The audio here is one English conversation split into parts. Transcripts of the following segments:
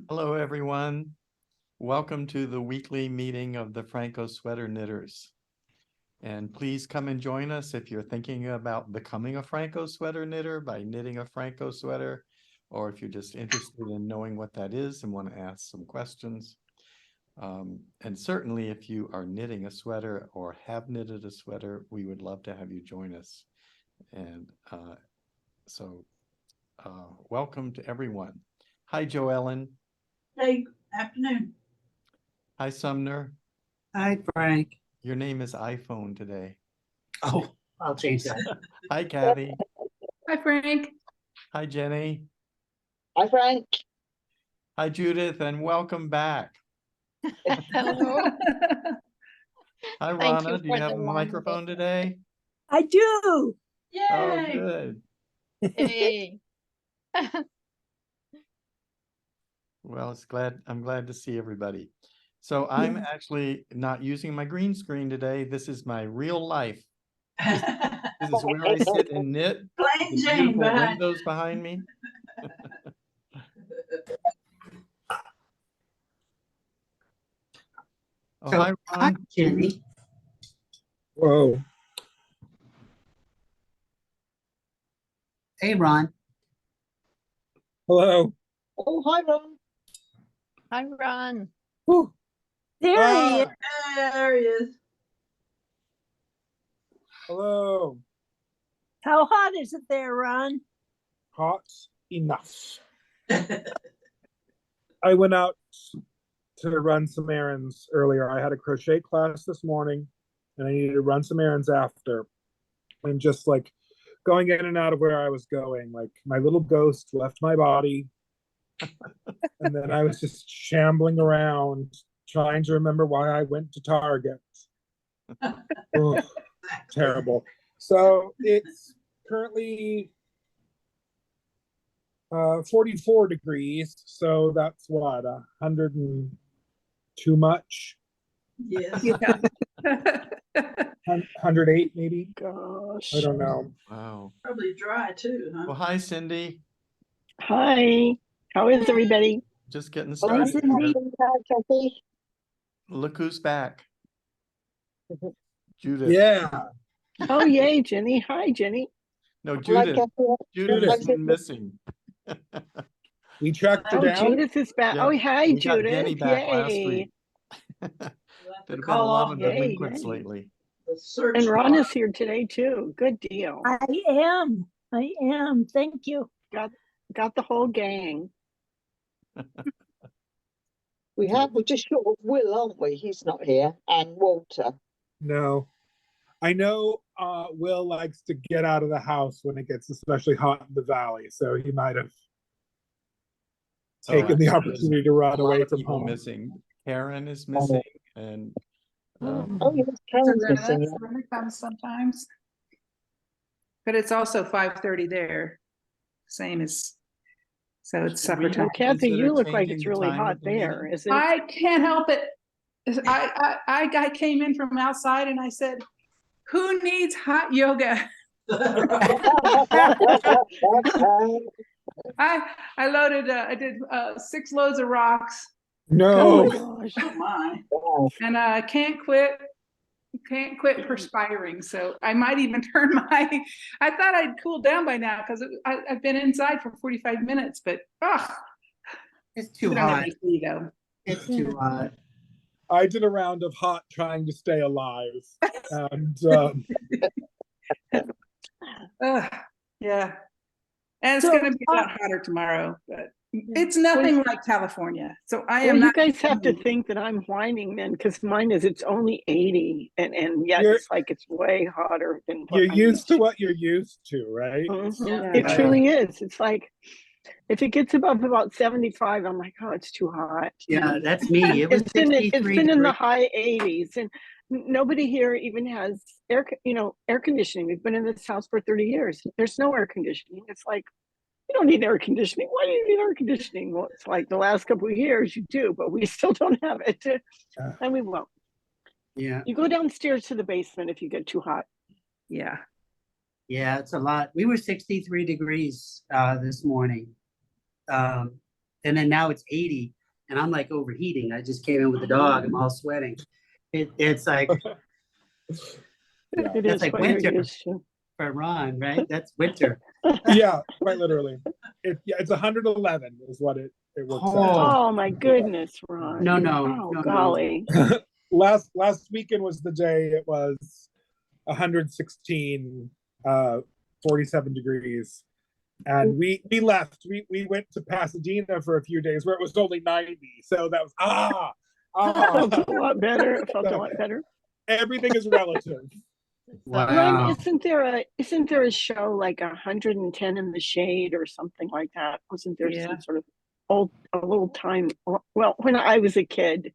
Hello, everyone. Welcome to the weekly meeting of the Phrancko Sweater Knitters. And please come and join us if you're thinking about becoming a Phrancko Sweater knitter by knitting a Phrancko sweater, or if you're just interested in knowing what that is and want to ask some questions. And certainly if you are knitting a sweater or have knitted a sweater, we would love to have you join us. And welcome to everyone. Hi, Joellen. Hey, afternoon. Hi, Sumner. Hi, Frank. Your name is iPhone today. Oh, I'll change that. Hi, Kathy. Hi, Frank. Hi, Jenny. Hi, Frank. Hi, Judith, and welcome back. Hello. Hi, Thank Rana. you Do you for have the a warm microphone today? I do. Oh, Yay. good. Hey. Well, I'm glad to see everybody. So I'm actually not using my green screen today. This is my real life. This is where I sit and knit. Plain The Jane beautiful behind. windows behind me. Oh, hi, Hi, Ron. Jenny. Whoa. Hey, Ron. Hello. Oh, hi, Ron. Hi, Ron. Whew. There he is. Ah, There he is. hello. How hot is it there, Ron? Hot enough. I went out to run some errands earlier. I had a crochet class this morning and I needed to run some errands after. And just like going in and out of where I was going, like my little ghost left my body. And then I was just shambling around trying to remember why I went to Target. Oh, terrible. So it's currently 44 degrees, so that's what, 100 and too much, Yes. 108 maybe. Gosh. I don't know. Wow. Probably dry too, huh? Well, hi, Cindy. Hi, how is everybody? Just getting Hi, started. Cindy. Hi, Kathy. Look who's back. Judith. Yeah. Oh, yay, Jenny. Hi, Jenny. No, Hi, Judith. Kathy. Judith has Hi, been missing. We tracked her Oh, down. Judith is back. Yeah, Oh, hi, we got Jenny Judith. back last Yay. week. We'll have to There've been a call lot off of Yay, delinquents yay. lately. the search And Ron bar. is here today, too. Good deal. I am. Thank you. Got the whole gang. We're just short of Will, aren't we? He's not here. And Walter. No. I know Will likes to get out of the house when it gets especially hot in the valley, so he might have taken the opportunity to run A lot away of from people home. missing. Karen is missing, and Oh, yes, Karen's missing. Yeah. When it comes sometimes. But it's also 5:30 there, same as, so it's supper we time. Well, Kathy, consider you look like changing it's the really time hot of the there. meeting? Is it? I can't help it. I came in from outside and I said, who needs hot yoga? I loaded, I did 6 loads of rocks Oh, No. my gosh. Oh my. and I can't quit perspiring. So I might even turn my, I thought I'd cool down by now because I've been inside for 45 minutes, but It's too we don't have hot. AC though. It's too hot. I did a round of hot trying to stay alive. And Yeah. And it's So, going to be a lot hotter tomorrow, but it's nothing like California. So I Well, am you not. guys have to think that I'm whining then, because mine is, it's only 80, and yet You're- it's like it's way hotter than what you're I'm used to what you're used to, right? Mhm. Yeah. It Yeah. truly is. It's like, if it gets above about 75, I'm like, oh, it's too hot. Yeah, that's me. It was It's been 63 in the degrees. high 80s, and nobody here even has air conditioning. We've been in this house for 30 years. There's no air conditioning. It's like, you don't need air conditioning. Why do you need air conditioning? Well, it's like the last couple of years you do, but we still don't have it, and we won't. Yeah, You go downstairs to the basement if you get too hot. Yeah. yeah, it's a lot. We were 63 degrees this morning. And then now it's 80. and I'm like overheating. I just came in with the dog. I'm all sweating. It's like, Yeah. It That's is like what you're winter. used to. for Ron, right? That's winter. Yeah, quite literally. It's 111 is what it works out. Oh. Oh my goodness, Ron. No, no, Oh no, no. golly. Last weekend was the day it was 116, 47 degrees. And we left. We went to Pasadena for a few days where it was only 90. So that was Felt a lot better. It felt a lot better. Everything is relative. Ron, Wow. isn't there a show like 110 in the Shade or something like that? Wasn't there Yeah. some sort of a little time? Well, when I was a kid,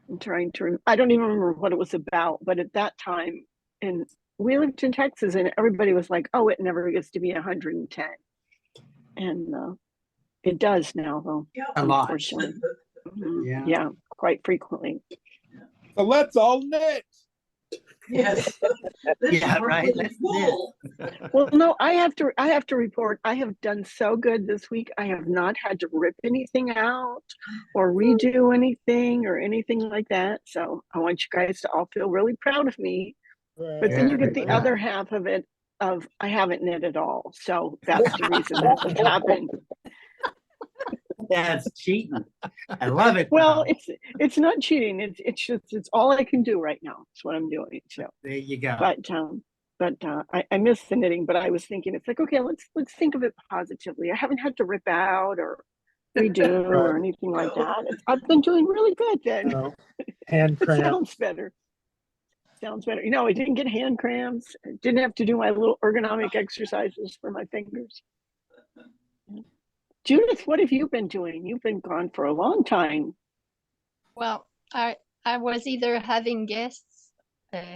I'm trying to. I don't even remember what it was about, but at that time, and we lived in Texas, and everybody was like, "Oh, it never gets to be 110," and it does now, though. Yeah. A lot. Unfortunately, Yeah. yeah, quite frequently. So let's all knit. Yes. This Yeah, work right. was Let's full. Well, no, I have to report. I have done so good this week. I have not had to rip anything out or redo anything or anything like that. So I want you guys to all feel really proud of me. But then you get the Yeah. other half of it of I haven't knit at all. So that's the reason that happened. That's cheating. I love it. Well, though. it's not cheating. It's just it's all I can do right now. It's what I'm doing. So There you go. but I miss the knitting, but I was thinking it's like, okay, let's think of it positively. I haven't had to rip out or redo or anything like that. I've been doing really good then. You know, hand It cramp. sounds better. Sounds better. You know, I didn't get hand cramps. I didn't have to do my little ergonomic exercises for my fingers. Judith, what have you been doing? You've been gone for a long time. Well, I was either having guests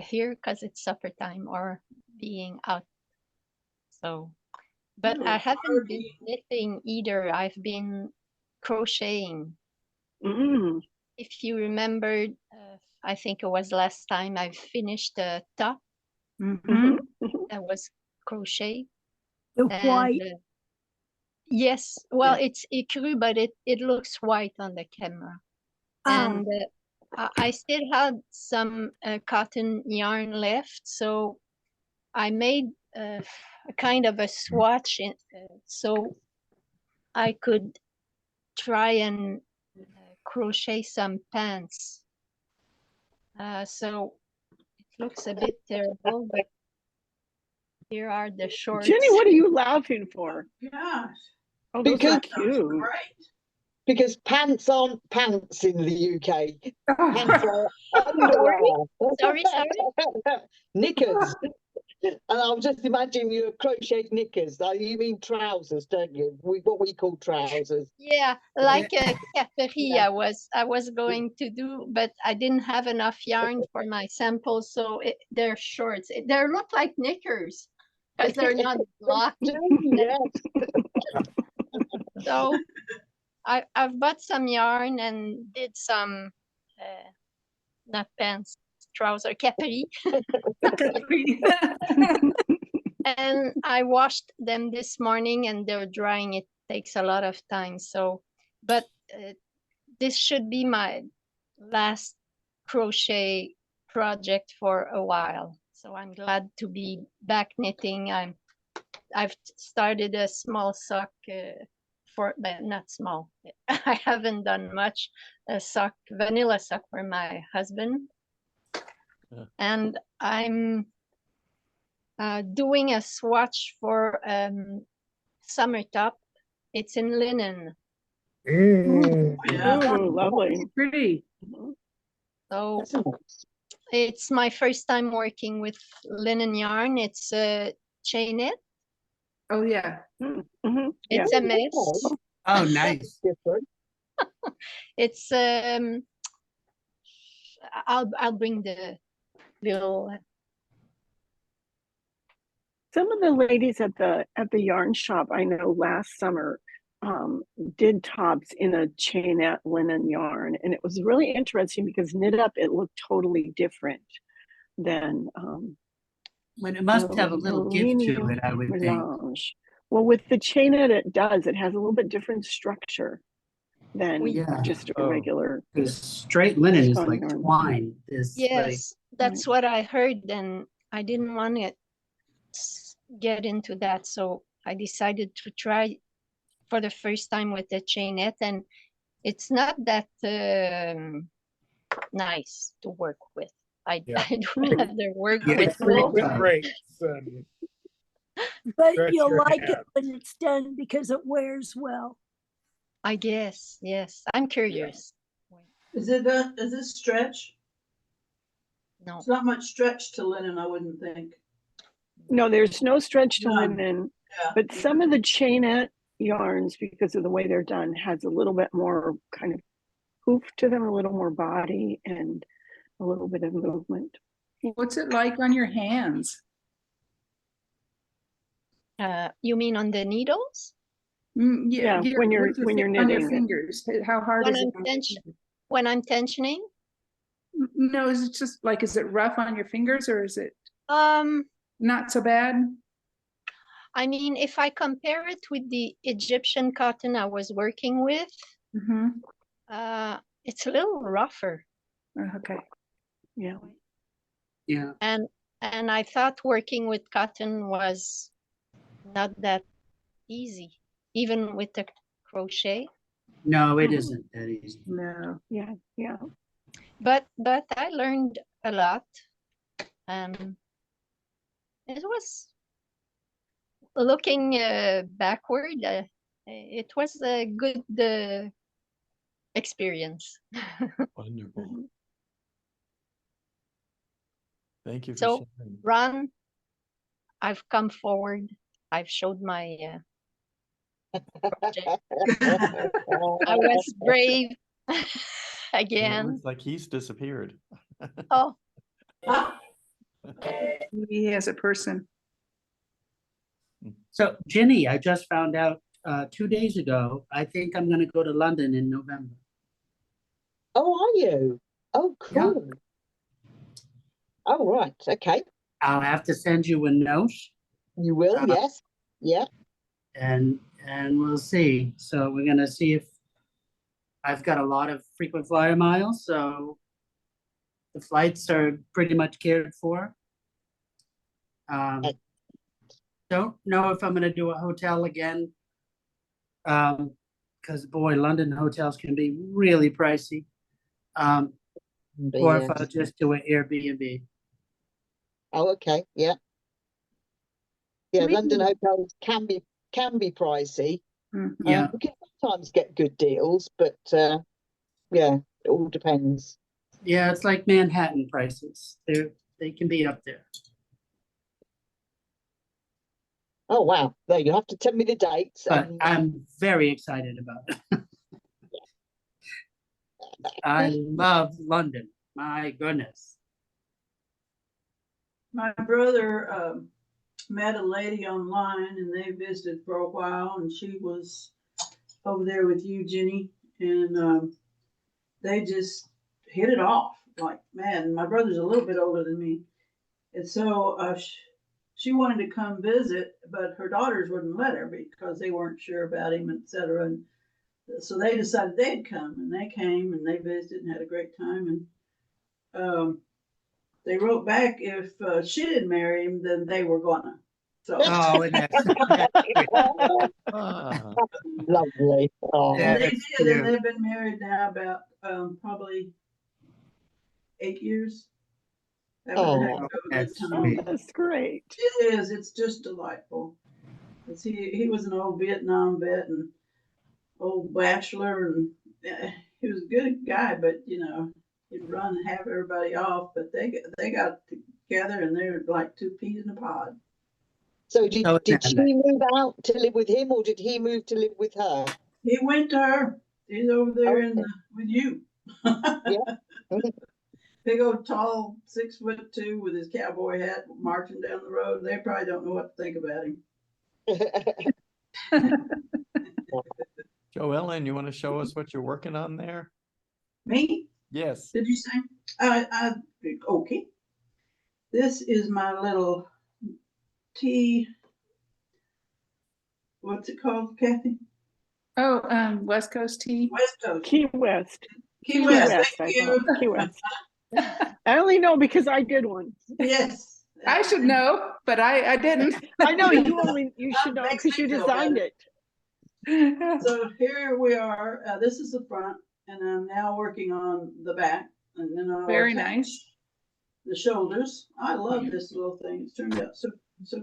here because it's supper time or being out. So, but Oh, I haven't been party. knitting either. I've been crocheting. Mm. If you remembered, I think it was last time I finished a top Mhm. that was crochet. The And white, yes, well, it's ecru, but it looks white on the camera. And I still had some cotton yarn left, so I made a kind of a swatch so I could try and crochet some pants. So it looks a bit terrible, but here are the shorts. Jenny, what are you laughing for? Gosh. Oh, those Because- are cute. Great. Because pants aren't pants in the UK. Oh, Pants are underwear. Sorry. Knickers. And I was just imagining you crocheted knickers. You mean trousers, don't you? What we call trousers. Yeah, like a capri Yeah. I was going to do, but I didn't have enough yarn for my samples, so they're shorts. They look like knickers because they're not blocky. Yes. So I've bought some yarn and did some not pants, trouser, capri, and I washed them this morning and they're drying. It takes a lot of time. So, but this should be my last crochet project for a while. So I'm glad to be back knitting. I've started a small sock but not small. I haven't done much. A sock, vanilla sock for my husband. Yeah. And I'm doing a swatch for summer top. It's in linen. Yeah. Oh, lovely. pretty. So That's nice. it's my first time working with linen yarn. It's a chainette. Oh, yeah. Mhm. Yeah. It's a mess. Oh, nice. Different. It's I'll bring the little Some of the ladies at the yarn shop I know last summer did tops in a chainette linen yarn, and it was really interesting because knit up it looked totally different than Well, it must have a little gift to merino it, I would think. melange. Well, with the chainette, it does. It has a little bit different structure. than Yeah. just a Oh. regular. Because straight linen is Spun like yarn. twine. It's like, Yes, that's what I heard, and I didn't want to get into that, so I decided to try for the first time with the chainette, and it's not that nice to work with. Yeah. I do rather work Yeah, with it's real wool. tight. Breaks and But stretch you'll your like it hands. when it's done because it wears well. I guess, yes. I'm curious. Is it stretch? No. It's not much stretch to linen, I wouldn't think. No, there's no stretch to No. linen, Yeah. but some of the chainette yarns, because of the way they're done, has a little bit more kind of hoof to them, a little more body and a little bit of movement. What's it like on your hands? You mean on the needles? Yeah, your- when you're- with your when you're on your knitting it. fingers. How hard When is it? I'm on your tension- fingers? When I'm tensioning? No, is it just like, is it rough on your fingers or is it Um, not so bad? I mean, if I compare it with the Egyptian cotton I was working with, Mhm. it's a little rougher. Okay. Yeah. Yeah. And I thought working with cotton was not that easy, even with the crochet. No, it isn't that easy. No. Yeah. Yeah. But I learned a lot. It was looking backward. It was a good experience. Wonderful. Thank you for So, sharing. Ron, I've come forward. I've showed my project. I was brave And it again. looks like he's disappeared. Oh, He has a person. So Ginny, I just found out 2 days ago, I think I'm gonna go to London in November. Oh, are you? Oh, Yeah. cool. Oh, right. Okay. I'll have to send you a note You will, yes. Yeah. and we'll see. So we're gonna see if I've got a lot of frequent flyer miles, so the flights are pretty much cared for. Don't know if I'm gonna do a hotel again. Because boy, London hotels can be really pricey. Or if Yes. I'll just do an Airbnb. Oh, okay. Yeah. Yeah, We- London hotels can be pricey. Mhm. Yeah. You can sometimes get good deals, but yeah, it all depends. Yeah, it's like Manhattan prices. They can be up there. Oh wow. There, you have to tell me the dates. But and- I'm very excited about it. I love London. My goodness. My brother met a lady online and they visited for a while and she was over there with you, Jenny, and they just hit it off like mad. My brother's a little bit older than me. And so she wanted to come visit, but her daughters wouldn't let her because they weren't sure about him, etc. And so they decided they'd come, and they came and they visited and had a great time. And they wrote back if she didn't marry him, then they were gonna. So Oh, and that's Ah, Lovely. Oh, Yeah. and they that's did, and cute. they've been married now about probably 8 years. After Oh, they had a good that's time. Oh, sweet. that's great. It is. It's just delightful. 'Cause he was an old Vietnam vet and old bachelor, and he was a good guy, but you know, he'd run and have everybody off. But they got together and they're like two peas in a pod. so did Oh, she isn't that move out to live with him, or did he move to live with her? He went to her. He's over there in with you. Big old tall 6'2" with his cowboy hat marching down the road. They probably don't know what to think about him. Joellen, you want to show us what you're working on there? Me? Yes. Did you say? Okay. This is my little tea. What's it called, Kathy? Oh, West Coast tea. West Coast. Key West. Key West, I thank you. thought. Key West. I only know because I did one. Yes. I should know, but I didn't. I know you should know Makes because me you feel designed better. it. So here we are, this is the front, and I'm now working on the back, and then I'll Very attach nice. the shoulders. I love this little thing. It's turned out so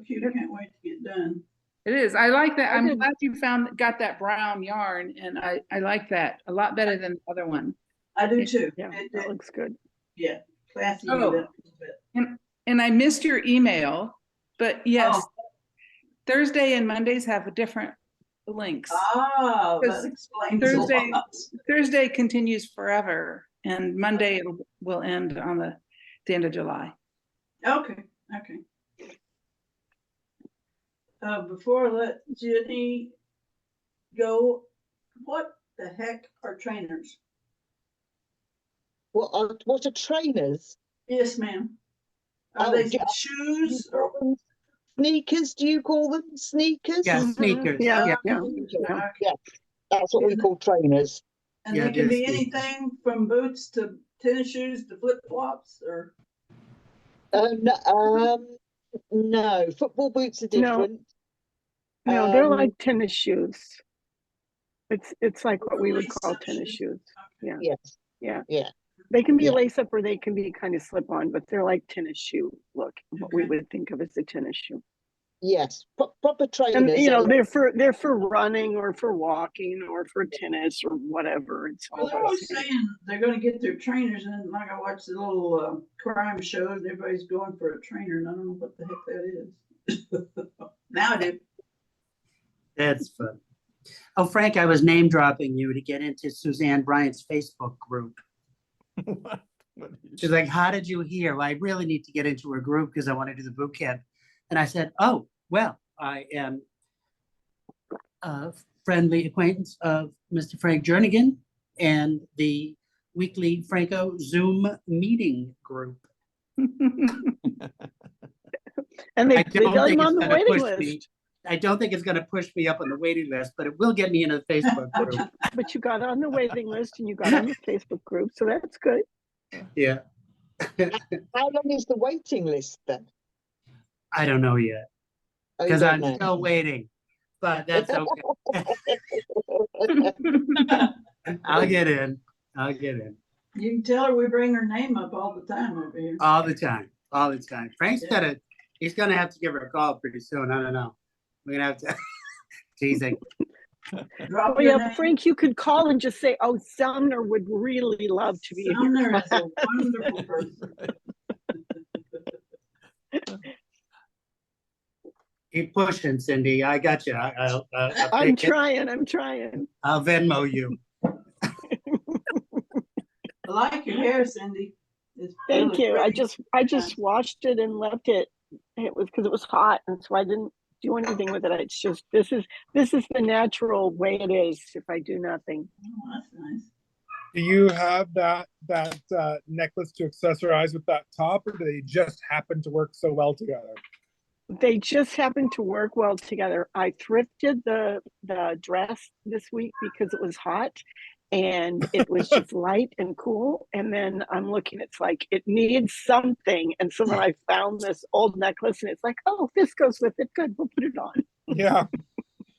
cute. I can't wait to get done. It is. I like that. I I'm did- glad you got that brown yarn, and I like that a lot better than the other one. I do too. Yeah, It- that it- looks good. yeah, classy. Oh. a little bit. And I missed your email, but yes, Oh. Thursday and Mondays have different links. Ah, that Because explains Thursday- a lot. Thursday continues forever, and Monday will end on the end of July. Okay. Before I let Jenny go, what the heck are trainers? What are trainers? Yes, ma'am. Are Oh, they yeah. shoes or? Sneakers, do you call them sneakers? Yeah, Mhm. sneakers. Yeah, Yeah. yeah. Okay. Yeah. That's what we call trainers. And Yeah, they can they're be sneakers. anything from boots to tennis shoes to flip flops or. No, football boots are different. No, they're Um, like tennis shoes. It's like what we would Lace call up tennis shoes. shoes. Yeah, Yes. yeah. Yeah. They can be Yeah. lace up or they can be kind of slip on, but they're like tennis shoe look, what we Okay. would think of as a tennis shoe. Yes. Proper trainers. And you know, are- they're for running or for walking or for tennis or whatever. It's all Well, they're the always same. saying they're gonna get their trainers, and like I watch the little crime shows, everybody's going for a trainer, and I don't know what the heck that is. Now I do. That's fun. Oh, Frank, I was name dropping you to get into Suzanne Bryant's Facebook group. What? What did you She's like, how did you hear? Well, I really need to get into her group because I want to do the boot camp. And I said, oh, well, I am a friendly acquaintance of Mr. Frank Jernigan and the weekly Phrancko Zoom meeting group. And I they don't got think them it's on the gonna waiting push list. me. I don't think it's going to push me up on the waiting list, but it will get me into the Facebook group. But you got on the waiting list and you got on the Facebook group, so that's good. Yeah, How long is the waiting list then? I don't know yet Oh, you because don't I'm know. still waiting, but that's okay. I'll get in. I'll get in You can tell her we bring her name up all the time over here. all the time, all the time. Frank's he's gonna have to give her a call pretty soon. I don't know. We're gonna have to teasing. Drop Oh your yeah, name. Frank, you could call and just say, oh, Sumner would really love to be here. Sumner is a wonderful person. Keep pushing, Cindy. I got you. I'll I'm take it. trying. I'll Venmo you. I like your hair, Cindy. It's Thank really you. I pretty. just washed it and left it. It was because it was hot, and so I didn't do anything with it. It's just this is the natural way it is if I do nothing. Oh, that's nice. Do you have that necklace to accessorize with that top, or do they just happen to work so well together? They just happen to work well together. I thrifted the dress this week because it was hot and it was just light and cool. And then I'm looking, it's like it needs something. And so then I found this old necklace and it's like, oh, this goes with it. Good, we'll put it on. Yeah,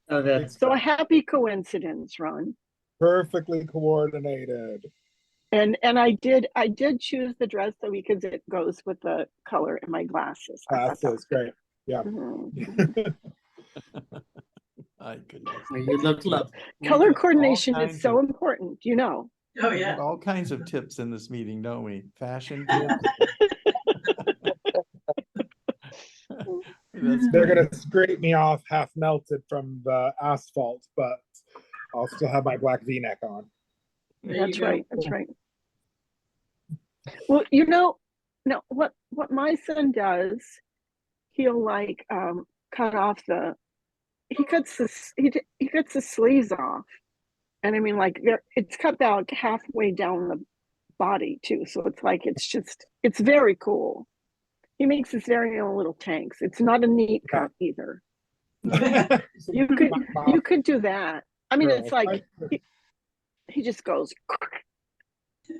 Oh, that's So a happy coincidence, Ron. perfectly coordinated. And I did choose the dress though because it goes with the color in my glasses. I thought that That's was great. Yeah. Mhm. My goodness. you look lovely. We Color get all coordination kinds is so of- important, you know. Oh, we get yeah. all kinds of tips in this meeting, don't we? Fashion tips. That's They're great. gonna scrape me off half melted from the asphalt, but I'll still have my black V-neck on. There you That's go. right. That's right. Well, you know, no, what my son does, he'll like cut off he cuts the sleeves off, and I mean like it's cut about halfway down the body too, so it's like it's very cool. He makes his very own little tanks. It's not a neat cut either. You could do that. I mean, Girl, it's like he just goes.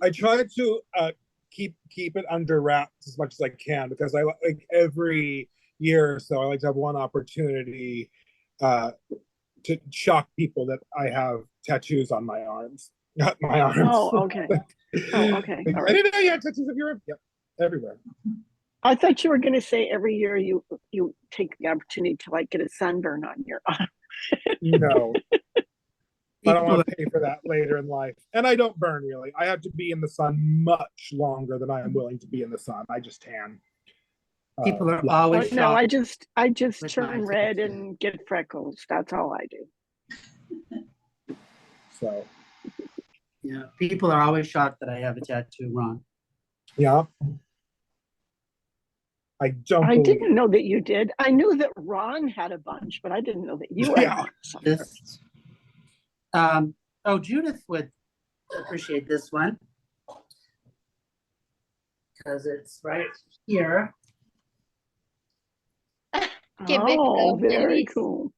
I try to keep it under wraps as much as I can, because I like every year or so I like to have one opportunity to shock people that I have tattoos on my arms. Not my arms. Oh, okay. Oh, okay. Like, All I right. didn't know you had tattoos of your arms. Yep, everywhere. I thought you were going to say every year you take the opportunity to like get a sunburn on your arm. No, I don't People, want to pay for that later in life. And I don't burn really. I have to be in the sun much longer than I am willing to be in the sun. I just tan. people are Yeah. always No, shocked. I just with turn my red tattoo. and get freckles. That's all I do. So Yeah, people are always shocked that I have a tattoo, Ron. yeah. I don't I believe didn't know that you did. I knew that Ron had a bunch, but I didn't know that you Yeah. had some. This, oh, Judith would appreciate this one because it's right here. Quebec Oh, love very Denise. cool.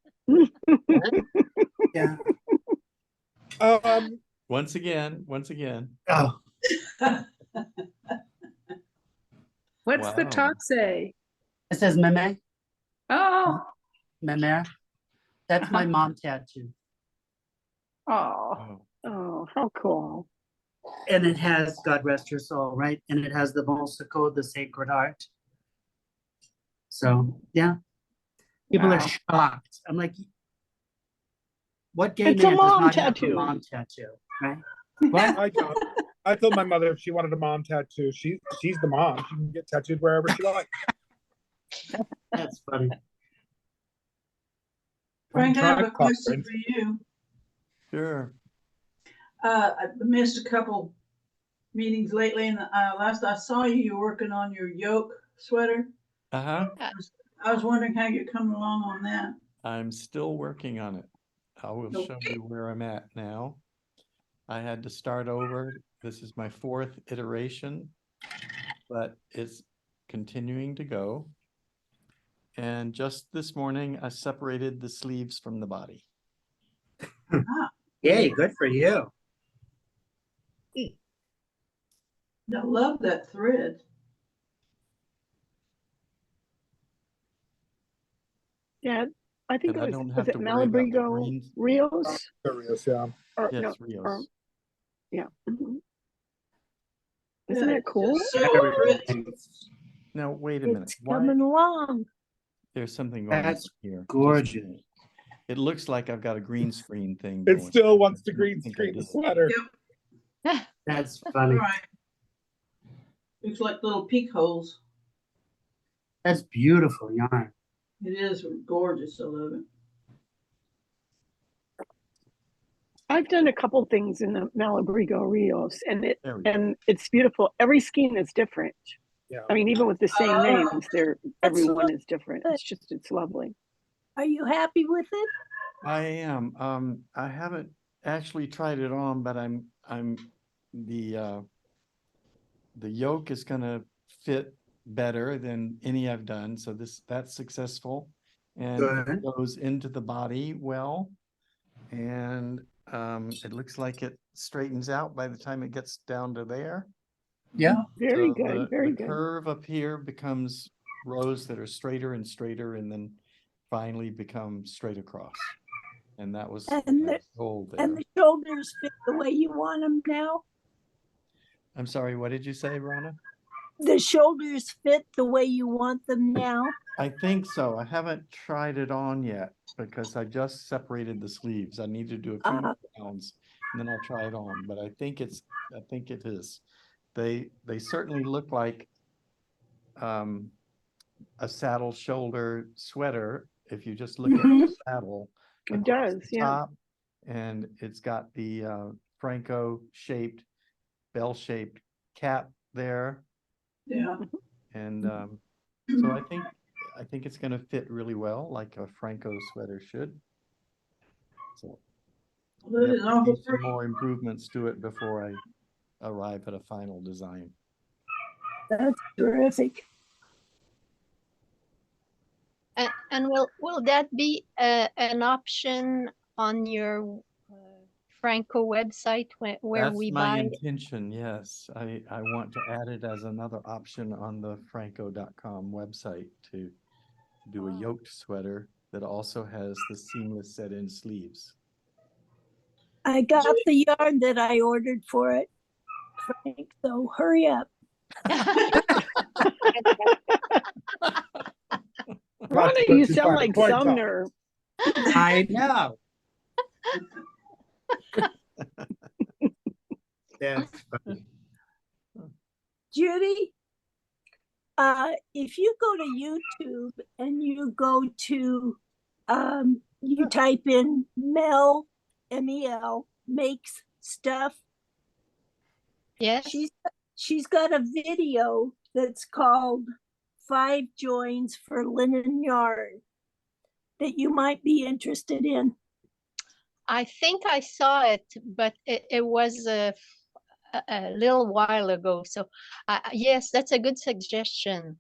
Yeah. Once again. Oh, What's the Wow. top say? it says Meme, Oh, Meme. That's my mom tattoo, Oh, Oh, oh, how cool. and it has God rest her soul, right? And it has the Monsico, the Sacred Heart. So yeah, people are Wow. shocked. I'm like, what gay It's a man does mom not have a tattoo. mom tattoo, right? What? I told my mother if she wanted a mom tattoo, she's the mom. She can get tattooed wherever she likes. That's funny. Frank, I have a Drive question conference. for you. sure. I missed a couple meetings lately, and last I saw you, you were working on your yoke sweater. Uh-huh. I was wondering how you're coming along on that. I'm still working on it. I will show Okay. you where I'm at now. I had to start over. This is my 4th iteration, but it's continuing to go. And just this morning, I separated the sleeves from the body. Yay, good for you. I love that thread. Yeah, I think And I it don't was have it to worry about the Malabrigo greens. Rios? There is, yeah. Or Yes, no, Rios. or yeah. Yeah, Isn't that it's cool? just so rich. Now, wait a minute. It's Why? coming along. There's something going on That's here. Just a gorgeous. minute. It looks like I've got a green screen thing It going. still wants to I don't green think I screen the did. sweater. That's All funny. right. Looks like little peak holes. That's beautiful yarn. It is gorgeous. I love it. I've done a couple things in the Malabrigo Rios, and There we go. it's beautiful. Every skein is different. Yeah. I mean, even with the same names, everyone what- is different. It's lovely. Are you happy with it? I am. I haven't actually tried it on, but I'm the yoke is gonna fit better than any I've done. So that's successful. And it Good. goes into the body well. And it looks like it straightens out by the time it gets down to there. Yeah. Very So good. Very the good. curve up here becomes rows that are straighter and straighter, and then finally become straight across. And that was And my the- goal there. And the shoulders fit the way you want them now? I'm sorry, what did you say, Rona? The shoulders fit the way you want them now? I think so. I haven't tried it on yet because I just separated the sleeves. I need to do a few more rounds and then I'll try it on. But I think it is. They certainly look like a saddle shoulder sweater if you just look at the saddle. It across does, the yeah. top, and it's got the Phrancko shaped, bell shaped cap there. Yeah. And so I think it's going to fit really well, like a Phrancko sweater should. So Well, it is there might awful be some pretty. more improvements to it before I arrive at a final design. That's terrific. And will that be an option on your Phrancko website where That's we my buy. intention, yes. I want to add it as another option on the Phrancko.com website to do a yoked sweater that also has the seamless set-in sleeves. I got the yarn that I ordered for it, Frank, so hurry up. Rhonda, you sound like Sumner. I know. That's funny. Judy, if you go to YouTube and you go to, you type in Mel, M-E-L, makes stuff, Yes. she's got a video that's called 5 Joins for Linen Yarn that you might be interested in. I think I saw it, but it was a little while ago. So yes, that's a good suggestion.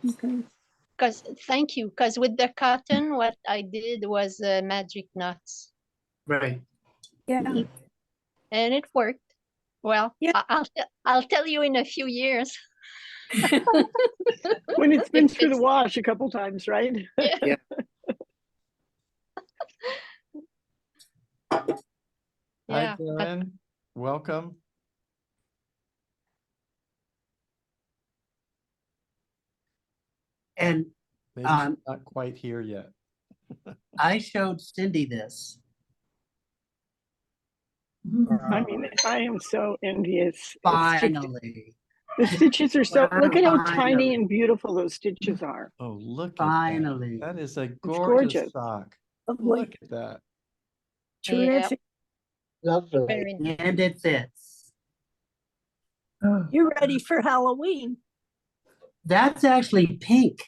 Okay. Because thank you. Because with the cotton, what I did was magic knots, Right. Yeah. and it worked. Well, Yeah. I'll tell you in a few years. When it's been If through the it's- wash a couple times, right? Yeah. Yeah. Hi, Yeah. Karen. Welcome. And Maybe she's Um, not quite here yet. I showed Cindy this. I mean, I am so envious. It's just- Finally. the stitches are so, look at how Finally. tiny and beautiful those stitches are. Oh, look at Finally. that. That is a gorgeous. gorgeous sock. Lovely. Look at that. Terrific. Lovely. Very nice. And it fits. You're ready for Halloween. That's actually pink.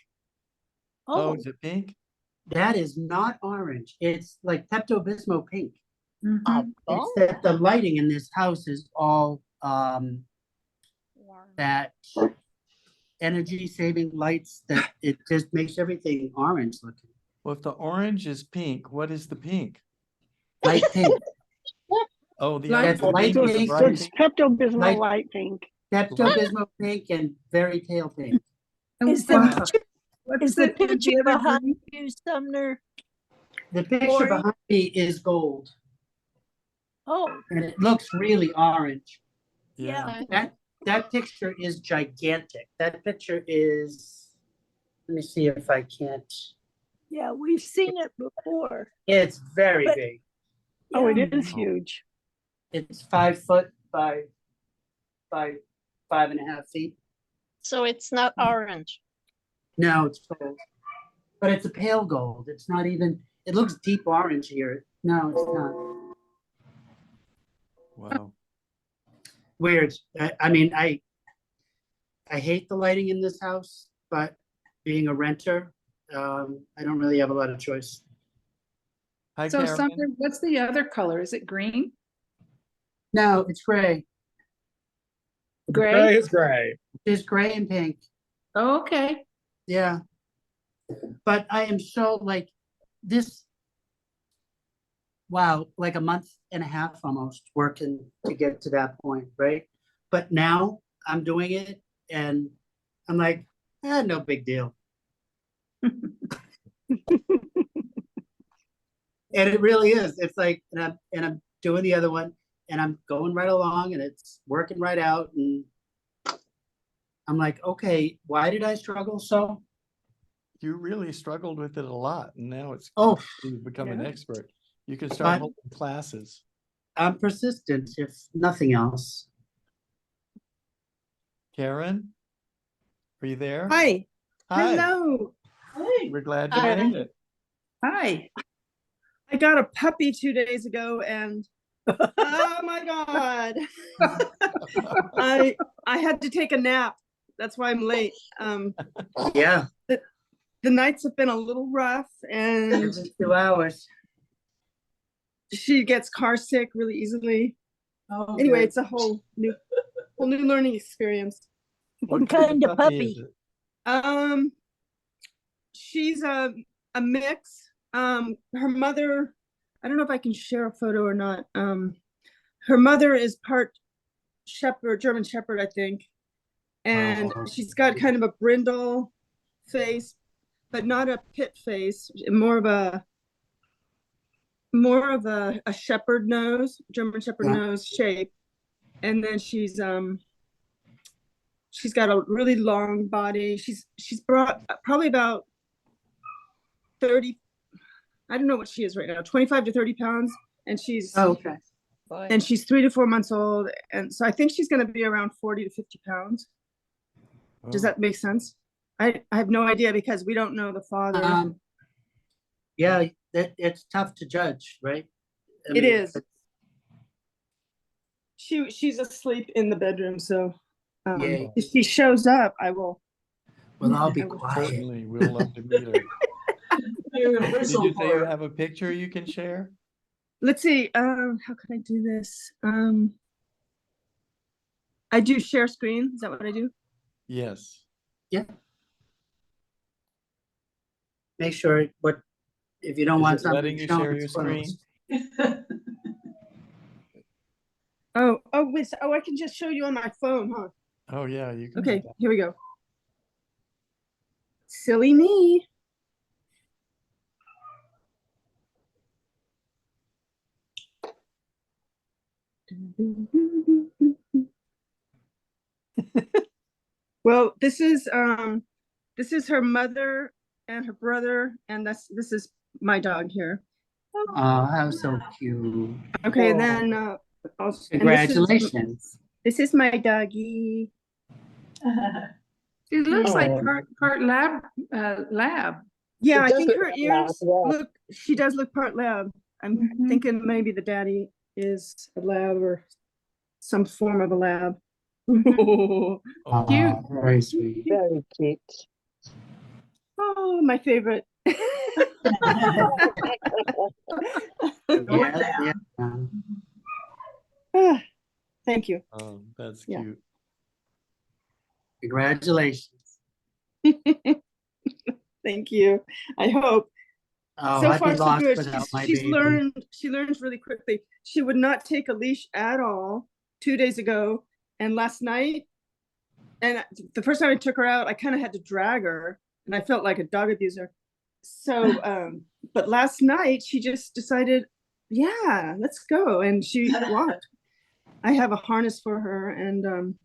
Oh, Oh, is it pink? That is not orange. It's like Pepto-Bismol pink. Mhm. It's that the lighting in this house is all Warm. that energy saving lights that it just makes everything orange looking. Well, if the orange is pink, what is the pink? Light pink. Oh, the That's other light pink is pink. the So bright it's pink. Pepto-Bismol Light- light pink. Pepto-Bismol pink and very pale pink. is the Wow. picture, is the picture behind you, Sumner? The picture Orange? behind me is gold Oh, and it looks really orange. Yeah. That picture is gigantic. That picture is, let me see if I can't. yeah, we've seen it before. It's very But- big. Oh, Yeah. it is huge. It's 5 foot by 5.5 feet. So it's not orange. No, it's gold. But it's a pale gold. It's not even, it looks deep orange here. No, it's not. Wow. Weird. I mean, I hate the lighting in this house, but being a renter, I don't really have a lot of choice. Hi, So Karen. Sumner, what's the other color? Is it green? No, it's gray. Gray? Gray is gray. It's gray and pink. Oh, okay. Yeah. But I am so like this, wow, like a month and a half almost working to get to that point, right? But now I'm doing it and I'm like, no big deal. And it really is. It's like, and I'm doing the other one and I'm going right along and it's working right out. And I'm like, okay, why did I struggle so? You really struggled with it a lot, and now it's Oh, you've become an Yeah. expert. You can start But- holding classes. I'm persistent, if nothing else. Karen, are you there? Hi. Hi. Hello. We're glad you Hi. made it. Hi. I got a puppy 2 days ago and oh my God. I had to take a nap. That's why I'm late. Yeah, The nights have been a little rough and every 2 hours. she gets car sick really easily. Oh, Anyway, good. it's a whole new learning experience. What kind of is puppy? it? She's a mix. Her mother I don't know if I can share a photo or not. Her mother is part shepherd, German shepherd, I think. And Oh. she's got kind of a brindle face, but not a pit face, more of a shepherd nose, German shepherd Yeah. nose shape. And then she's got a really long body. She's brought probably about 30, I don't know what she is right now, 25 to 30 pounds. And she's Oh, okay. Boy. and she's 3 to 4 months old. And so I think she's gonna be around 40 to 50 pounds. Does Oh, that make sense? I have no idea because we don't know the father. Yeah, it's tough to judge, right? I It mean, is. She's asleep in the bedroom, so Yay. if she shows up, I will. Well, I'll be I will- quiet. certainly, we'll love to meet her. You're gonna Did whistle you say for you her. have a picture you can share? Let's see. How can I do this? I do share screen. Is that what I do? Yes. Make sure if you don't Is want it something letting you shown, share it's your screen? closed. Oh, wait. Oh, I can just show you on my phone, huh? Oh, yeah, you can. do Okay, that. here we go. Silly me. Well, this is her mother and her brother, and this is my dog here. Oh, that was so cute. Okay, and Oh. then and Congratulations. this is my doggy. It looks like Oh. part lab, lab. Yeah, It I does think look her like lab, ears yeah. look. She does look part lab. I'm Mhm. thinking maybe the daddy is a lab or some form of a lab. Oh, Cute. Very sweet. Very cute. Oh, my favorite. Yeah, yeah. Ah, thank you. oh, that's Yeah. cute. Congratulations. Thank you. I hope. Oh, So I'd far be so lost good. without my She's baby. learned. She learns really quickly. She would not take a leash at all 2 days ago, and last night, and the first time I took her out, I kind of had to drag her, and I felt like a dog abuser. So, but last night she just decided, yeah, let's go, and she walked. I have a harness for her, and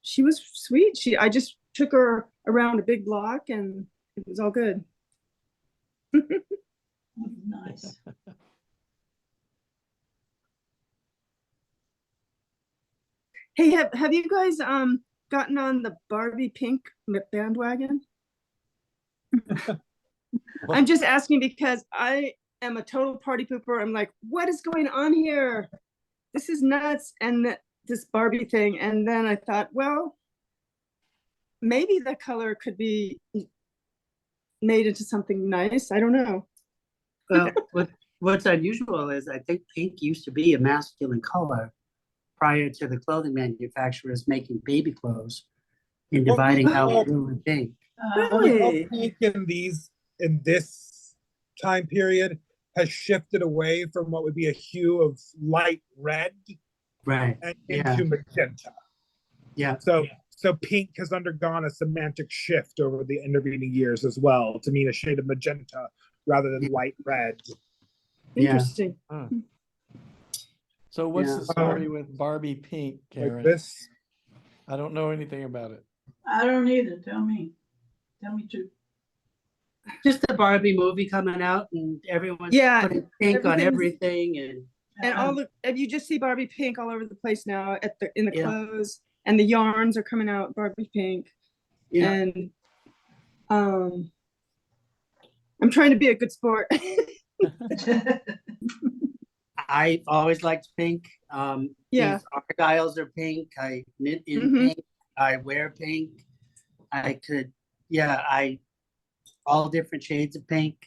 she was sweet. I just took her around a big block, and it was all good. Nice. Hey, have you guys gotten on the Barbie pink bandwagon? I'm just asking because I am a total party pooper. I'm like, what is going on here? This is nuts. And this Barbie thing. And then I thought, well, maybe the color could be made into something nice. I don't know. Well, what's unusual is I think pink used to be a masculine color prior to the clothing manufacturers making baby clothes and Well, dividing out well- blue and pink. Really? Pink in this time period has shifted away from what would be a hue of light red Right. and Yeah. into magenta. Yeah. So pink has undergone a semantic shift over the intervening years as well to mean a shade of magenta rather than light red. Yeah. Interesting. Huh. So what's Yeah. the story with Barbie pink, Like Karen? this. I don't know anything about it. I don't either. Tell me too. Just the Barbie movie coming out and everyone's Yeah, putting pink on everything's- everything and And you just see Barbie pink all over the place now in the Yeah. clothes, and the yarns are coming out Barbie pink. yeah. And I'm trying to be a good sport. I always liked pink. Yeah. These argyles are pink. I knit in Mhm. pink. I wear pink. All different shades of pink.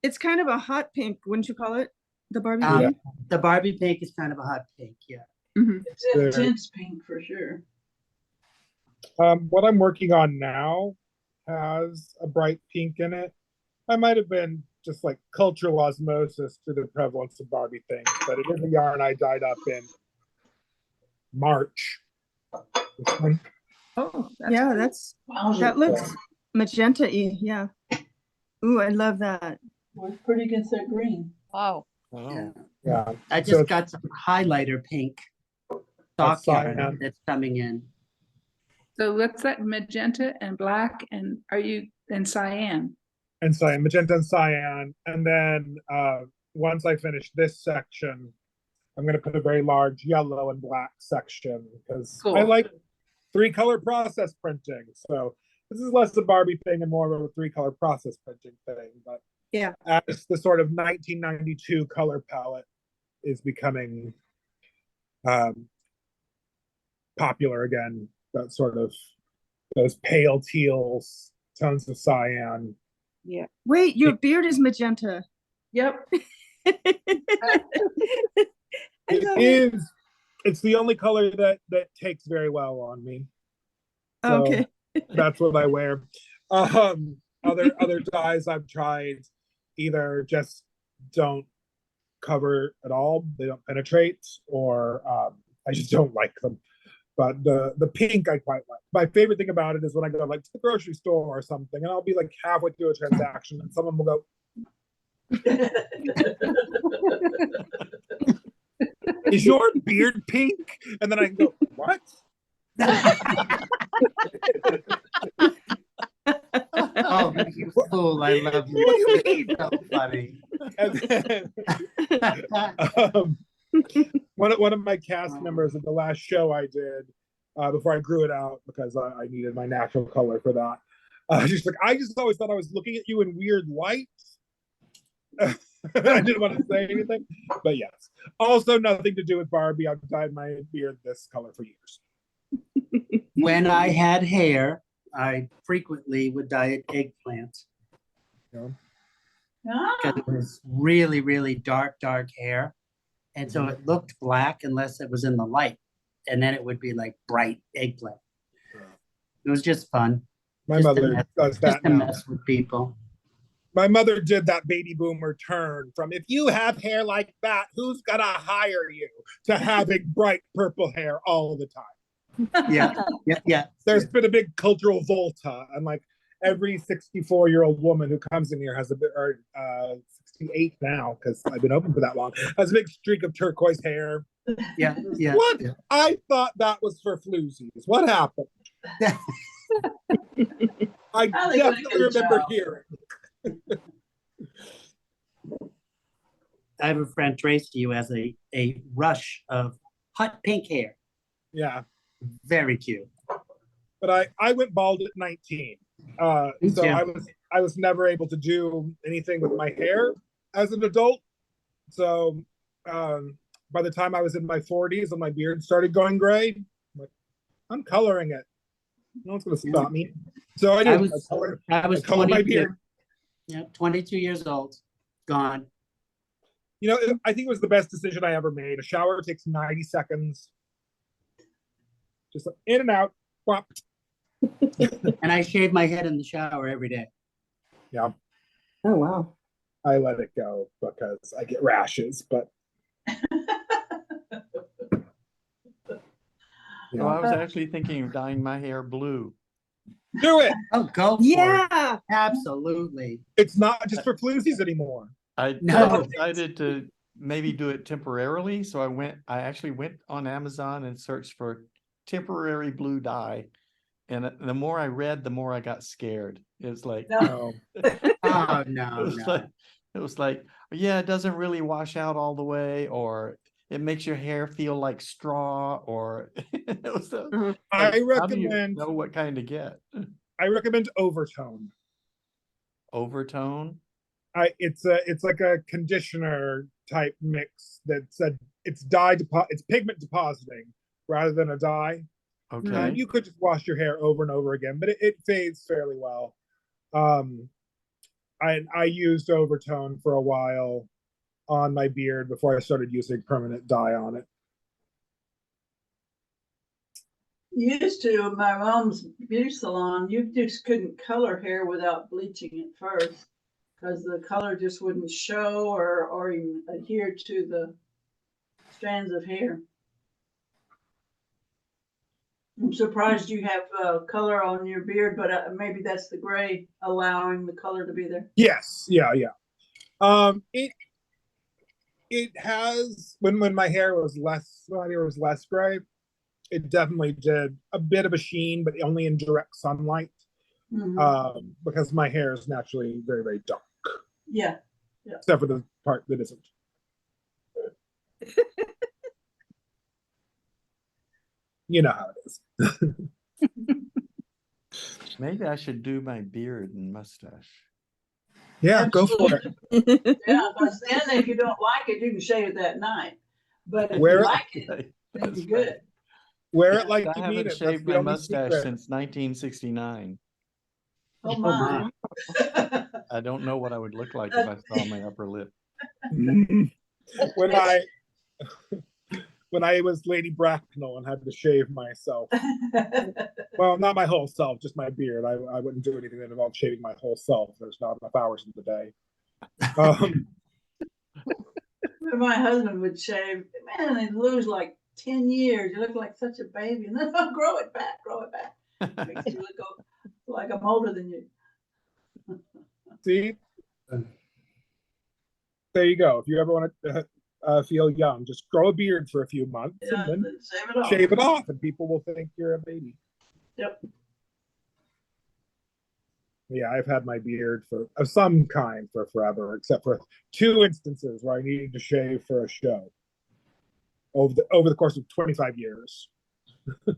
It's kind of a hot pink, wouldn't you call it? The Barbie Um, pink? The Barbie pink is kind of a hot pink, yeah. Mhm. It's intense pink for sure. What I'm working on now has a bright pink in it. I might have been just like cultural osmosis through the prevalence of Barbie things, but it is a yarn I dyed up in March. Oh, Yeah, that looks magenta-y, yeah. Ooh, I love that. Works pretty against that green. Wow. Oh, Yeah, I so just got some highlighter pink stock yarn cyan. that's coming in. So what's that, magenta and black, and are you in cyan? And cyan, magenta and cyan. And then once I finish this section, I'm going to put a very large yellow and black section because I Cool. like 3-color process printing. So this is less a Barbie thing and more of a 3-color process printing thing. But Yeah. as the sort of 1992 color palette is becoming popular again, that sort of those pale teals, tones of cyan. Yeah. Wait, your beard is magenta. Yep. I love It is. It's the only color that takes very well on me. So Okay. that's what I wear. Other dyes I've tried either just don't cover at all, they don't penetrate, or I just don't like them. But the pink I quite like. My favorite thing about it is when I go like to the grocery store or something, and I'll be like halfway through a transaction, and someone will go, "Is your beard pink?" And then I can go, "What?" Oh, you fool! I love you. What do you mean? So funny. And then, one of my cast members at the last show I did before I grew it out because I needed my natural color for that. She's like, I just always thought I was looking at you in weird light. I didn't want to say anything, but yes. Also, nothing to do with Barbie. I've dyed my beard this color for years. When I had hair, I frequently would dye it eggplant You know? because it was really, really dark hair. And so it looked black unless it was in the light. And then it would be like bright eggplant. It was just fun. My mother does that to now. mess with people. My mother did that baby boomer turn from if you have hair like that, who's gonna hire you, to having bright purple hair all the time. Yeah. There's been a big cultural volta, and like every 64-year-old woman who comes in here has a bit, or 68 now because I've been open for that long, has a big streak of turquoise hair. Yeah. What? I thought that was for floozies. What happened? I definitely remember hearing. I have a friend, Tracy, who has a rush of hot pink hair. Yeah. Very cute. But I went bald at 19. So too. I was never able to do anything with my hair as an adult. So by the time I was in my 40s and my beard started going gray, I'm coloring it. No one's gonna stop me. So I did. I was color my beard. Yeah, 22 years old, gone. You know, I think it was the best decision I ever made. A shower takes 90 seconds. Just like in and out. Whop. And I shave my head in the shower every day. Yeah. Oh, wow. I let it go because I get rashes, but So I was actually thinking of dyeing my hair blue. do it. Oh, go for Yeah. it. Absolutely. It's not just for floozies anymore. I No. decided to maybe do it temporarily. So I actually went on Amazon and searched for temporary blue dye. And the more I read, the more I got scared. It's like, No. Oh, no. it was like, yeah, it doesn't really wash out all the way, or it makes your hair feel like straw, or it was like, I how do you recommend know what kind to get? I recommend overtone. Overtone? It's like a conditioner type mix that said it's it's pigment depositing rather than a dye. Okay. You could just wash your hair over and over again, but it fades fairly well. I used overtone for a while on my beard before I started using permanent dye on it. Used to my mom's beauty salon, you just couldn't color hair without bleaching it first. because the color just wouldn't show or even adhere to the strands of hair. I'm surprised you have color on your beard, but maybe that's the gray allowing the color to be there. Yes, yeah. It has when my hair was less gray, it definitely did a bit of a sheen, but only in direct sunlight. Because my hair is naturally very, very dark. Yeah. Except for the part that isn't. You know how it is. Maybe I should do my beard and mustache. Yeah, go for it. Yeah, because then if you don't like it, you can shave it that night. But if Wear you it- like it, then you're good. Wear it like I you mean haven't it. That's shaved the my only mustache secret. since 1969. Oh Oh, my. my. I don't know what I would look like if I saw my upper lip. When I was Lady Bracknell and had to shave myself. Well, not my whole self, just my beard. I wouldn't do anything that involved shaving my whole self. There's not enough hours in the day. My husband would shave, man, they'd lose like 10 years. You look like such a baby. And then I'll grow it back. Makes you look like I'm older than you. See? There you go. If you ever want to feel young, just grow a beard for a few months Yeah, and then shave it off. shave it off, and people will think you're a baby. Yep. Yeah, I've had my beard of some kind for forever, except for 2 instances where I needed to shave for a show over the course of 25 years. It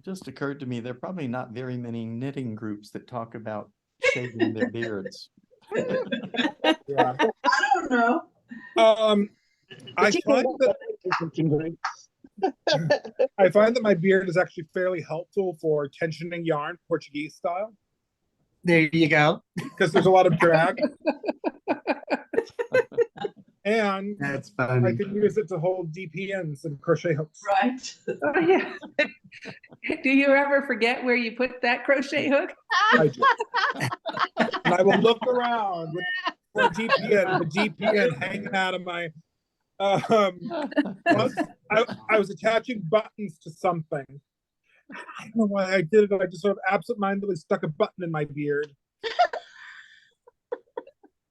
just occurred to me there are probably not very many knitting groups that talk about shaving their beards. Yeah. I don't know. I find that my beard is actually fairly helpful for tensioning yarn Portuguese style. There you go. Because there's a lot of drag. And That's I funny. can use it to hold DPNs and crochet hooks. Right. Oh, yeah. Do you ever forget where you put that crochet hook? I do. And I will look around for a DPN, the DPN hanging out of my. Once I was attaching buttons to something. I don't know why I did it. I just sort of absentmindedly stuck a button in my beard.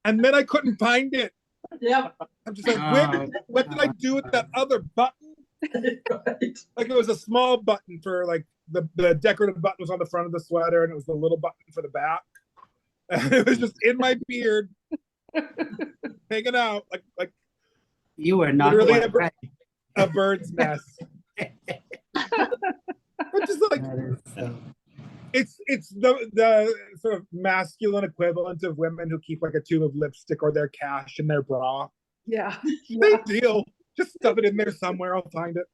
And then I couldn't find it. Yep. I'm just like, what did I do with that other button? Right. Like, it was a small button for like the decorative button was on the front of the sweater, and it was the little button for the back. And it was just in my beard, hanging out like You are not literally quite right. a bird's nest. Which is like, That is so. it's the sort of masculine equivalent of women who keep like a tube of lipstick or their cash in their bra. Yeah. Big deal. Just stuff it in there somewhere. I'll find it.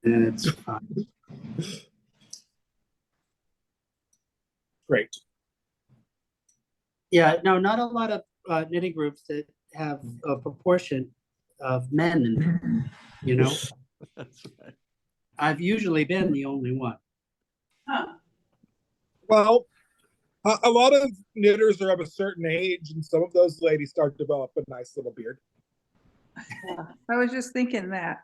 It's fun. Great. Yeah, no, not a lot of knitting groups that have a proportion of men in them, you know? That's right. I've usually been the only one. Huh. Well, a lot of knitters are of a certain age, and some of those ladies start to develop a nice little beard. I was just thinking that.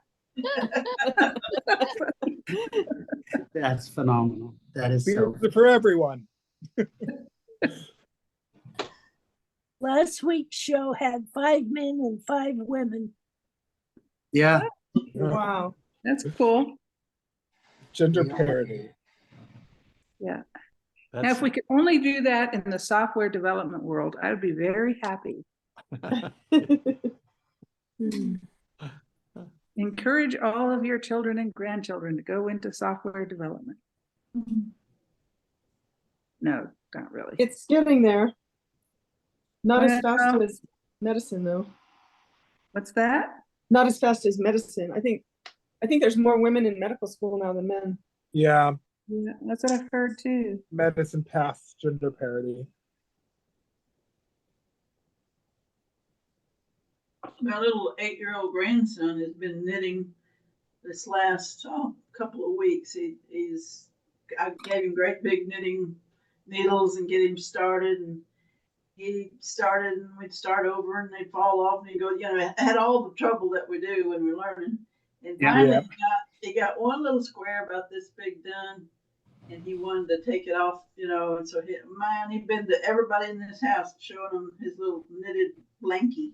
That's phenomenal. That is so. Beards are for everyone. Last week's show had 5 men and 5 women. Yeah. Wow. That's cool. Gender Yeah. parity. Yeah. Now, That's if we could only do that in the software development world, I would be very happy. Encourage all of your children and grandchildren to go into software development. No, not really. It's getting there. Not as Well, fast as medicine, though. What's that? Not as fast as medicine. I think there's more women in medical school now than men. Yeah, Yeah, that's what I've heard too. medicine past gender parity. My little 8-year-old grandson has been knitting this last couple of weeks. I gave him great big knitting needles and get him started. And he started, and we'd start over, and they'd fall off, and he'd go, had all the trouble that we do when we're learning. And Yeah. finally, Yeah. he got one little square about this big done, and he wanted to take it off, and so he'd been to everybody in this house showing him his little knitted blankie.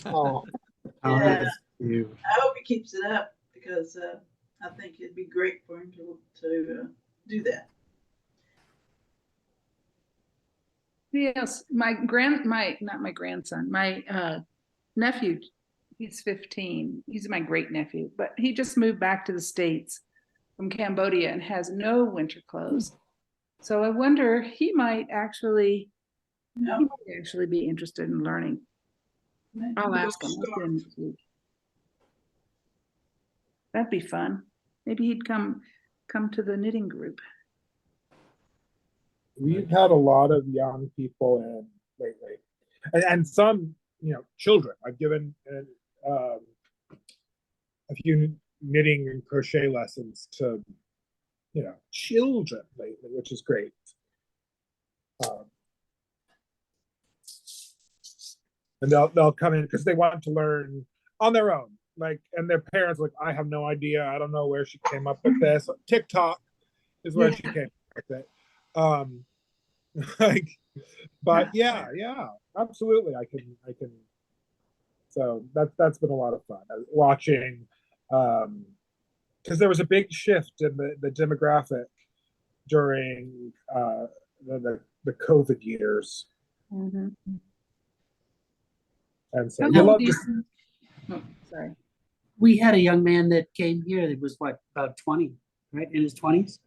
Oh, Oh, Yeah. that's cute. I hope he keeps it up because I think it'd be great for him to do that. Yes, not my grandson, my nephew, he's 15. He's my great nephew, but he just moved back to the States from Cambodia and has no winter clothes. So I wonder he might actually be interested in learning. I'll ask him. I'll see him next week. That'd be fun. Maybe he'd come to the knitting group. We've had a lot of young people in lately, and some, children. I've given a few knitting and crochet lessons to, children lately, which is great. And they'll come in because they want to learn on their own, and their parents are like, I have no idea. I don't know where she came up with this. TikTok is where she came up with it. But yeah, absolutely. I can. So that's been a lot of fun watching, because there was a big shift in the demographic during the COVID years, Mm-hmm. and so How you old love do you this. Oh, sorry. We had a young man that came here that was about 20, right? In his 20s.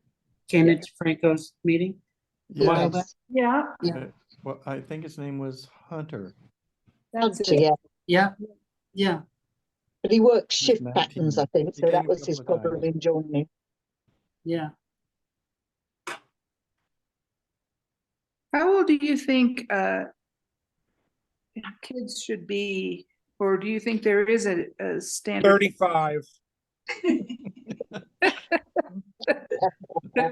Came into Phrancko's meeting a while back. Yeah, Yeah. Well, I think his name was Hunter. that's Hunter, it. Yeah. but he works He's shift 19. patterns, I think, He so that came a was his couple of problem times. in joining. Yeah. How old do you think kids should be, or do you think there is a standard? 35.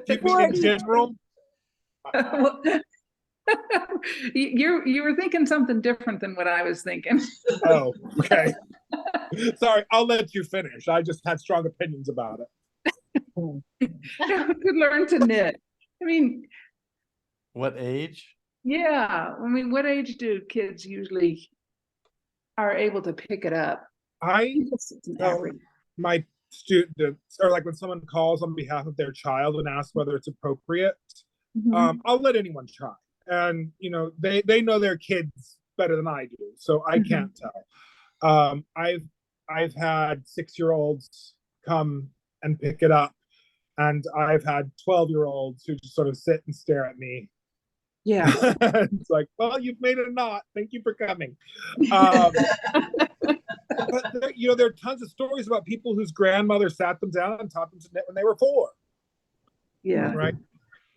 People in general. You were thinking something different than what I was thinking. Oh, okay. Sorry, I'll let you finish. I just had strong opinions about it. Could learn to knit. I mean, What age? yeah. I mean, what age do kids usually are able to pick it up? I It's an so average. my students, or like when someone calls on behalf of their child and asks whether it's appropriate, I'll let anyone try. And they know their kids better than I do, so I can't tell. I've had 6-year-olds come and pick it up, and I've had 12-year-olds who just sort of sit and stare at me. Yeah. It's like, well, you've made a knot. Thank you for coming. But there are tons of stories about people whose grandmother sat them down and taught them to knit when they were 4. Yeah. Right.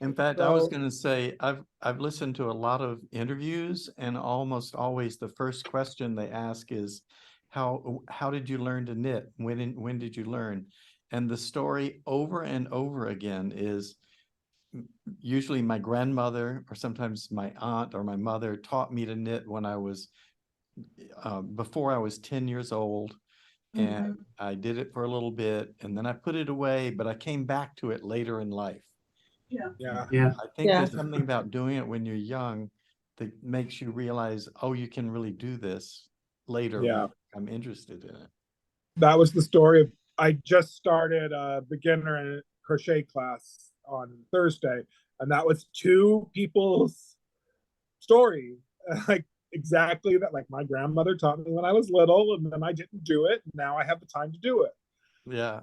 In fact, I was So- going to say I've listened to a lot of interviews, and almost always the first question they ask is, how did you learn to knit? When did you learn? And the story over and over again is usually my grandmother, or sometimes my aunt or my mother, taught me to knit when I was before I was 10 years old. And I did it for a little bit, and then I put it away, but I came back to it later in life. Yeah. I think Yeah. there's something about doing it when you're young that makes you realize, oh, you can really do this later. Yeah. When I'm interested in it. That was the story of, I just started a beginner crochet class on Thursday, and that was 2 people's story. Like exactly that. Like, my grandmother taught me when I was little, and then I didn't do it. And now I have the time to do it. Yeah.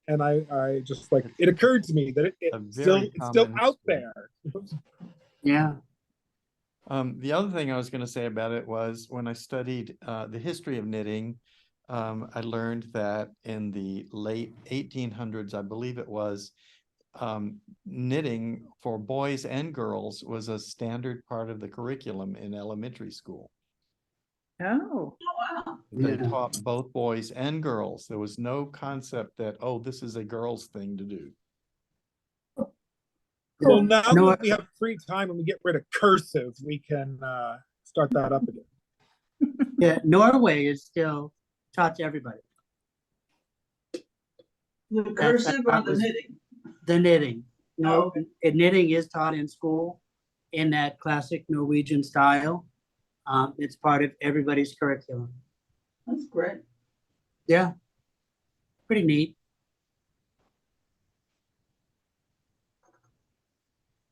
And I just, like, it occurred to me that it's still common out story. there. Yeah. The other thing I was going to say about it was when I studied the history of knitting, I learned that in the late 1800s, I believe it was, knitting for boys and girls was a standard part of the curriculum in elementary school. Oh. Oh, wow. They Yeah. taught both boys and girls. There was no concept that, oh, this is a girl's thing to do. Well, now No, that we have free time and we get rid of cursive, we can start that up again. yeah, Norway is still taught to everybody. The I cursive or thought the was- knitting? The knitting. No, okay. knitting is taught in school in that classic Norwegian style. It's part of everybody's curriculum. That's great. Yeah, pretty neat.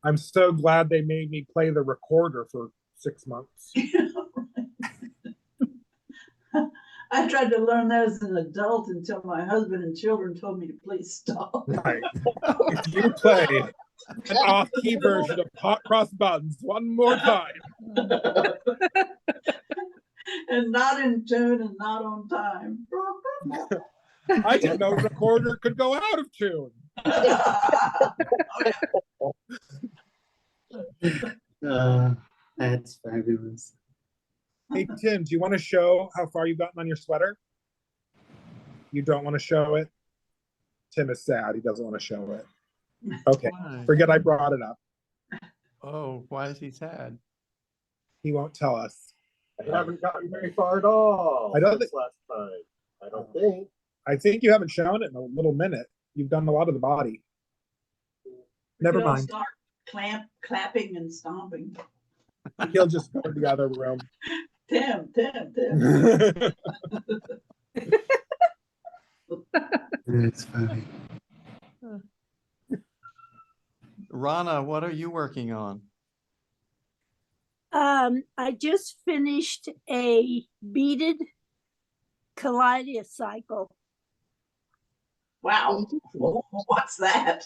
I'm so glad they made me play the recorder for 6 months. I tried to learn that as an adult until my husband and children told me to please stop. Right. If you play an off-key version of Hot Cross Buns one more time, And not in tune and not on time. I didn't know the recorder could go out of tune. That's fabulous. Hey, Tim, do you want to show how far you've gotten on your sweater? You don't want to show it? Tim is sad. He doesn't want to show it. Okay, Why? forget I brought it up. Oh, why is he sad? He won't tell us. I haven't gotten very far at all I don't since last time. I don't think. I think you haven't shown it in a little minute. You've done a lot of the body. Never We don't mind. Start clapping and stomping. He'll just go to the other room. Tim. It's funny. Rana, what are you working on? I just finished a beaded kaleidocycle. Wow. What's that?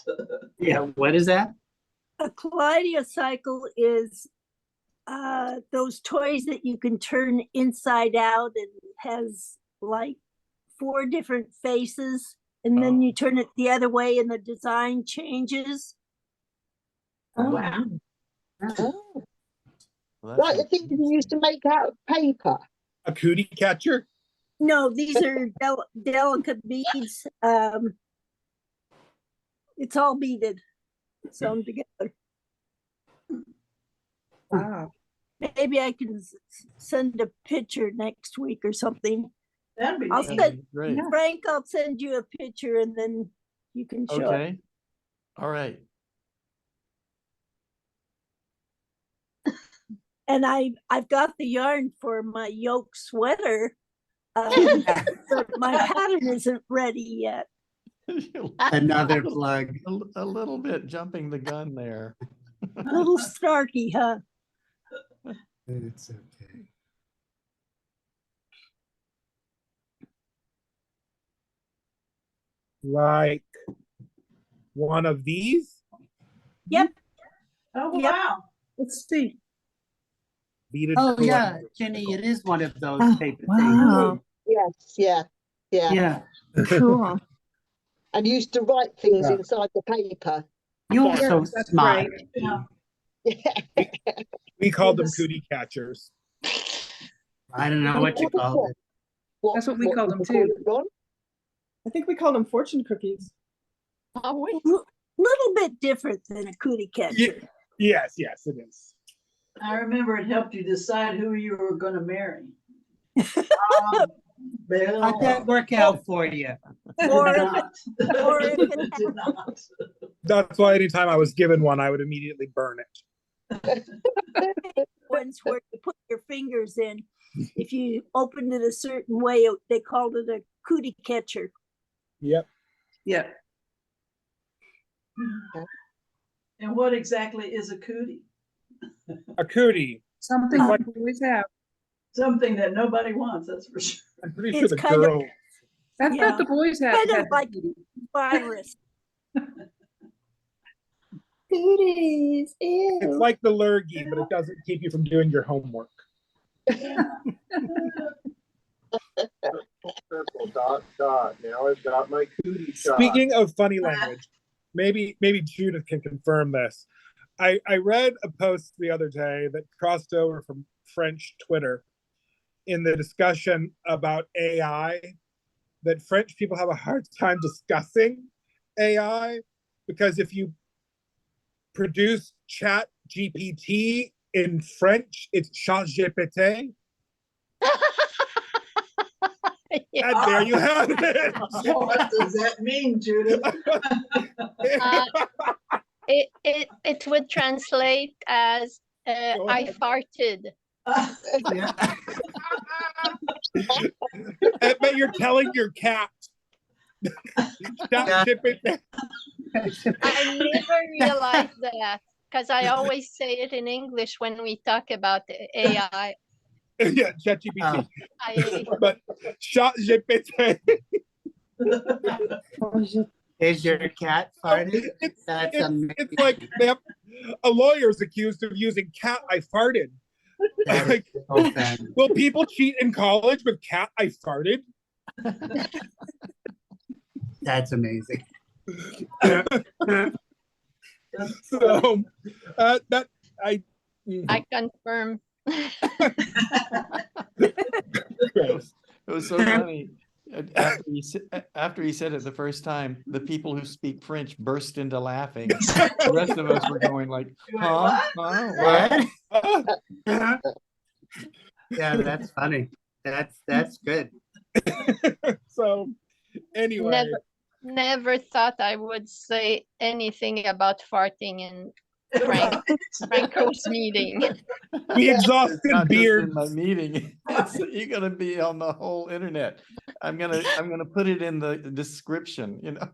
Yeah, what is that? A kaleidocycle is those toys that you can turn inside out and has like 4 different faces, and then you turn it the other way and the design changes. Wow. Oh, Well, like the that's things you used to make out of paper. A cootie catcher? No, these are delicate beads. It's all beaded, sewn together. Wow. Maybe I can send a picture next week or something. That'd be I'll neat. that'd be great. Frank, I'll send you a picture and then you can show it. Okay. All right. And I've got the yarn for my yoke sweater, but my pattern isn't ready yet. Another plug. A little bit jumping the gun there. A little snarky, huh? It's okay. Like one of these? Yep. Oh, Yep. wow. Let's see. Beaded Oh, colored- yeah, Jenny, it is one of those Oh, paper wow. Yes, yeah. things. Yeah, Cool. And used to write things Yeah. inside the paper. you're Yeah, so that's smart. right. Yeah. We called them Yes. cootie catchers. I don't know what you call it. That's what we call them did you call too. it, Ron? I think we call them fortune cookies. Oh, wait. Little bit different than a cootie catcher. Yes, yes, it is. I remember it helped you decide who you were going to marry. Bill. How'd that work out for you? Or Did if not. or if it It did not. That's why anytime I was given one, I would immediately burn it. ones where you put your fingers in, if you opened it a certain way, they called it a cootie catcher. Yep. Yeah. And what exactly is a cootie? A cootie. Something Like- we always have. Something that nobody wants, that's for sure. I'm pretty It's sure the kind of- girl. I Yeah. thought the boys had. Kind of had like- beauty. Virus. Cooties. It's like the lurgy, but it doesn't keep you from doing your homework. Circle, dot, dot. Now I've got my cootie shot. Speaking of funny language, maybe Judith can confirm this. I read a post the other day that crossed over from French Twitter in the discussion about AI, that French people have a hard time discussing AI because if you produce ChatGPT in French, it's ChatGPT. Yeah. And there you have it. What does that mean, Judith? It would translate as Go I ahead. farted. Yeah. But you're telling your cat. ChatGPT. I never realized that because I always say it in English when we talk about the AI. Yeah, ChatGPT. I, But ChatGPT. Is your cat farting? That's It's amazing. like they have a lawyer's accused of using cat I farted. That is Like, so funny. will people cheat in college with cat I farted? That's amazing. So that I I confirm. gross. It was so funny. After he said it the first time, the people who speak French burst into laughing. The rest of us were going like, Wait, huh? what? Huh? What? Yeah, that's funny. That's good. So anyway, Never thought I would say anything about farting in Phrancko's meeting. we exhausted Not just beard. in my meeting. You're gonna be on the whole internet. I'm gonna put it in the description, you know.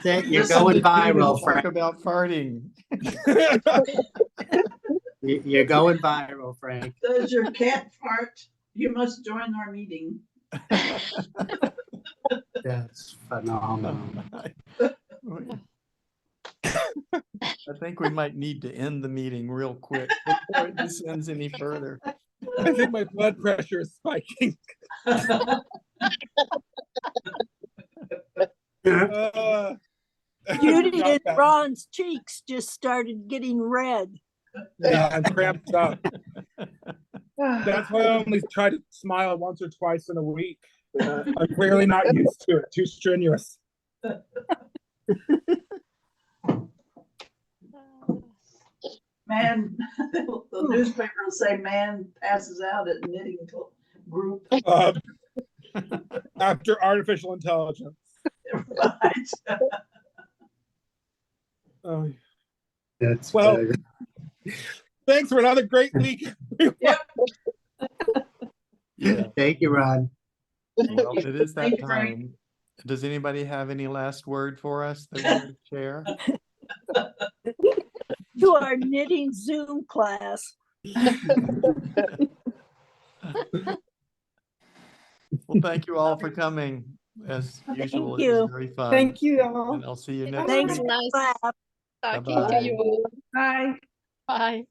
You're Listen going to viral, Judith talk Frank. about farting. You're going viral, Frank. Does your cat fart? You must join our meeting. That's phenomenal. I think we might need to end the meeting real quick before it descends any further. I think my blood pressure is spiking. Judy Not and bad. Ron's cheeks just started getting red. Yeah, I'm cramped up. That's why I only try to smile once or twice in a week. I'm clearly not used to it. Too strenuous. Man, the newspaper will say man passes out at knitting group. After artificial intelligence. Right. Oh, That's well, funny. thanks for another great week. Yeah. Thank you, Ron. Well, it is that Thank you, Frank. time. Does anybody have any last word for us that we would share? To our knitting Zoom class. Well, thank you all for coming. As usual, it you. was very fun. Thank you all. And I'll see you next Thanks week. for Nice class. talking Bye-bye. to you all. Bye. Bye.